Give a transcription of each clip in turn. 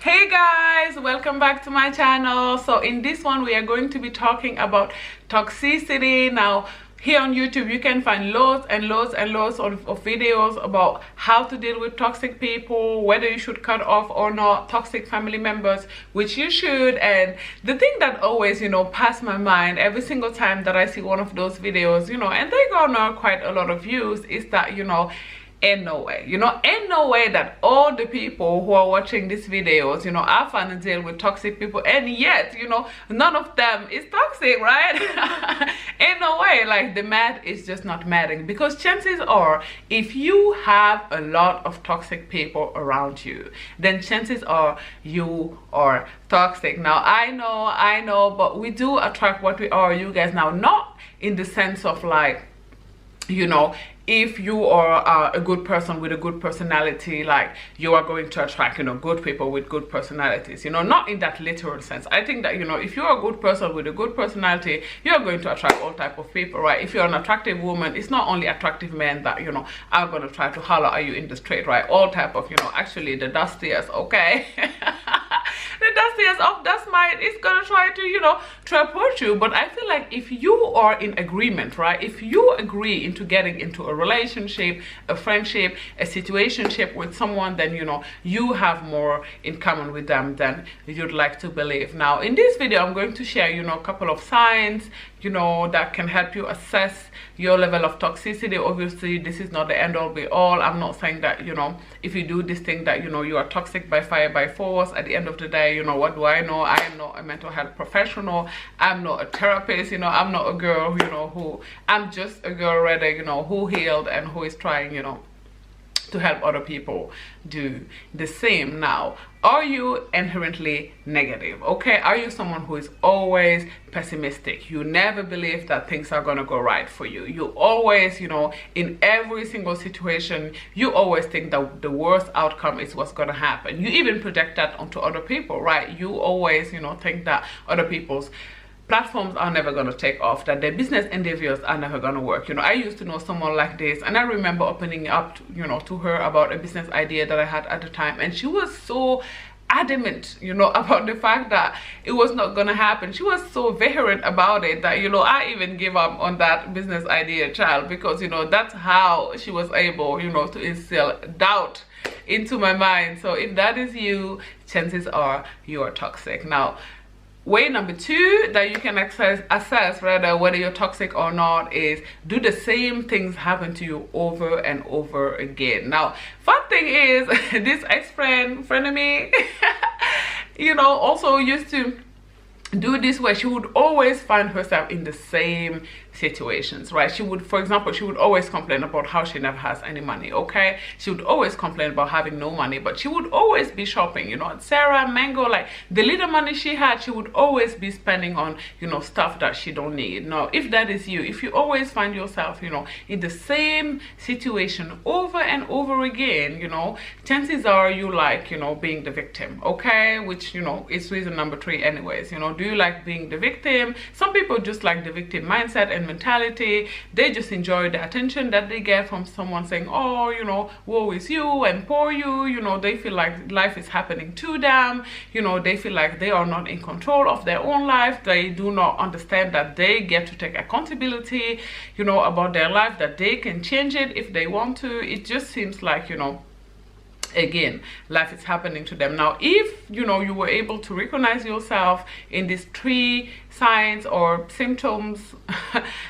Hey guys, welcome back to my channel. So in this one we are going to be talking about toxicity. Now here on YouTube you can find loads and loads and loads of videos about how to deal with toxic people, whether you should cut off or not toxic family members, which you should. And the thing that always pass my mind every single time that I see one of those videos, and they garner quite a lot of views, is that ain't no way, ain't no way that all the people who are watching these videos, are fun and deal with toxic people, and yet, none of them is toxic, right? Ain't no way. Like, the math is just not mathing, because chances are, if you have a lot of toxic people around you, then chances are you are toxic. Now, I know, but we do attract what we are, you guys. Now, not in the sense of like, if you are a good person with a good personality, like you are going to attract, good people with good personalities, not in that literal sense. I think that, if you're a good person with a good personality, you're going to attract all type of people, right? If you're an attractive woman, it's not only attractive men that, are going to try to holler at you in the street, right? All type of, actually the dustiest, okay? The dustiest of dust mite is gonna try to approach you. But I feel like if you are in agreement, right, if you agree into getting into a relationship, a friendship, a situationship with someone, then you have more in common with them than you'd like to believe. Now in this video I'm going to share a couple of signs that can help you assess your level of toxicity. Obviously this is not the end all be all. I'm not saying that if you do this thing that you are toxic by fire by force. At the end of the day, what do I know? I am not a mental health professional. I'm not a therapist. I'm not a girl who I'm just a girl rather who healed and who is trying to help other people do the same. Now, are you inherently negative? Okay, are you someone who is always pessimistic? You never believe that things are gonna go right for you. You always, in every single situation, you always think that the worst outcome is what's gonna happen. You even project that onto other people, right? You always, think that other people's platforms are never going to take off, that their business endeavors are never going to work. I used to know someone like this, and I remember opening up to her about a business idea that I had at the time, and she was so adamant about the fact that it was not gonna happen. She was so vehement about it that I even gave up on that business idea, child, because that's how she was able to instill doubt into my mind. So if that is you, chances are you are toxic. Now, way number two that you can assess rather whether you're toxic or not is, do the same things happen to you over and over again? Now, fun thing is, this friend of me, also used to do this, where she would always find herself in the same situations, right? She would, for example, she would always complain about how she never has any money, okay? She would always complain about having no money, but she would always be shopping, at Sarah, Mango, like the little money she had, she would always be spending on, stuff that she don't need. Now, if that is you, if you always find yourself, in the same situation over and over again, chances are you like, being the victim, okay? Which, is reason number three anyways, do you like being the victim? Some people just like the victim mindset and mentality. They just enjoy the attention that they get from someone saying, oh, woe is you and poor you. They feel like life is happening to them. They feel like they are not in control of their own life. They do not understand that they get to take accountability, about their life, that they can change it if they want to. It just seems like, again, life is happening to them. Now, if you were able to recognize yourself in these three signs or symptoms,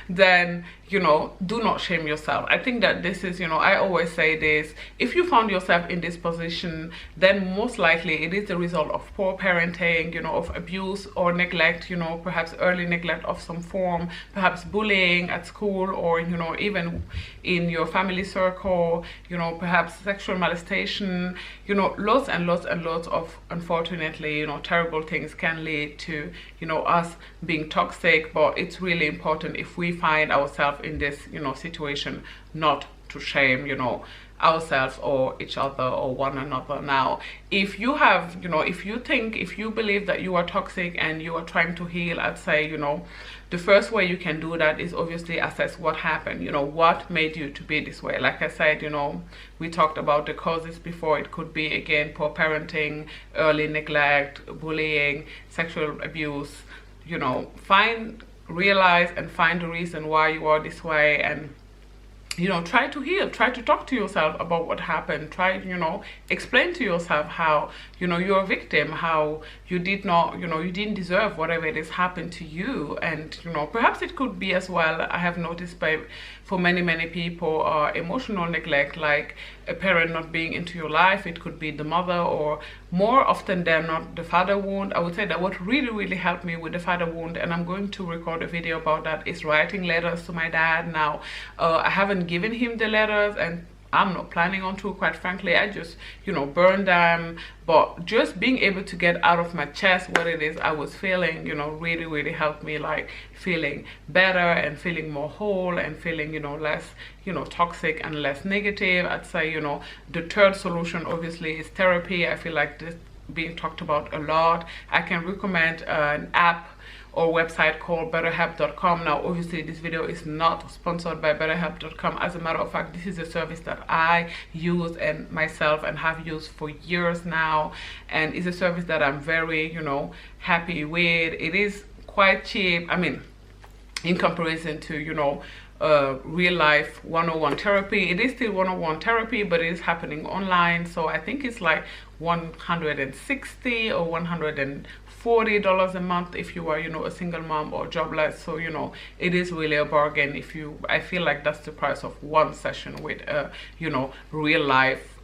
then do not shame yourself. I think that this is, I always say this, if you found yourself in this position, then most likely it is the result of poor parenting, of abuse or neglect, perhaps early neglect of some form, perhaps bullying at school, or even in your family circle, perhaps sexual molestation, lots and lots and lots of, unfortunately, terrible things can lead to us being toxic. But it's really important, if we find ourselves in this situation, not to shame ourselves or each other or one another. Now, if you have, you know, if you believe that you are toxic and you are trying to heal, I'd say, you know, the first way you can do that is obviously assess what happened. You know, what made you to be this way. Like I said, you know, we talked about the causes before. It could be, again, poor parenting, early neglect, bullying, sexual abuse. You know, realize and find the reason why you are this way, and you know, try to heal, try to talk to yourself about what happened, try, you know, explain to yourself how, you know, you're a victim, how you did not, you know, you didn't deserve whatever it is happened to you. And you know, perhaps it could be as well, I have noticed for many people, emotional neglect, like a parent not being into your life. It could be the mother, or more often than not the father wound. I would say that what really helped me with the father wound, and I'm going to record a video about that, is writing letters to my dad. Now I haven't given him the letters, and I'm not planning on to, quite frankly. I just, you know, burn them. But just being able to get out of my chest what it is I was feeling, you know, really helped me, like feeling better and feeling more whole and feeling, you know, less, you know, toxic and less negative. I'd say, you know, the third solution obviously is therapy. I feel like this being talked about a lot. I can recommend an app or website called BetterHelp.com. Now obviously this video is not sponsored by BetterHelp.com. As a matter of fact, this is a service that I use and myself and have used for years now, and it's a service that I'm very, you know, happy with. It is quite cheap, I mean, in comparison to, you know, real life 101 therapy. It is still 101 therapy, but it is happening online. So I think it's like $160 or $140 a month if you are, you know, a single mom or jobless. So, you know, it is really a bargain. If you, I feel like that's the price of one session with a, you know, real life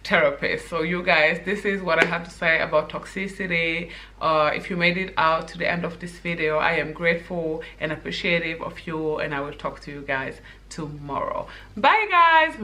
therapist. So you guys, this is what I have to say about toxicity. If you made it out to the end of this video, I am grateful and appreciative of you, and I will talk to you guys tomorrow. Bye guys.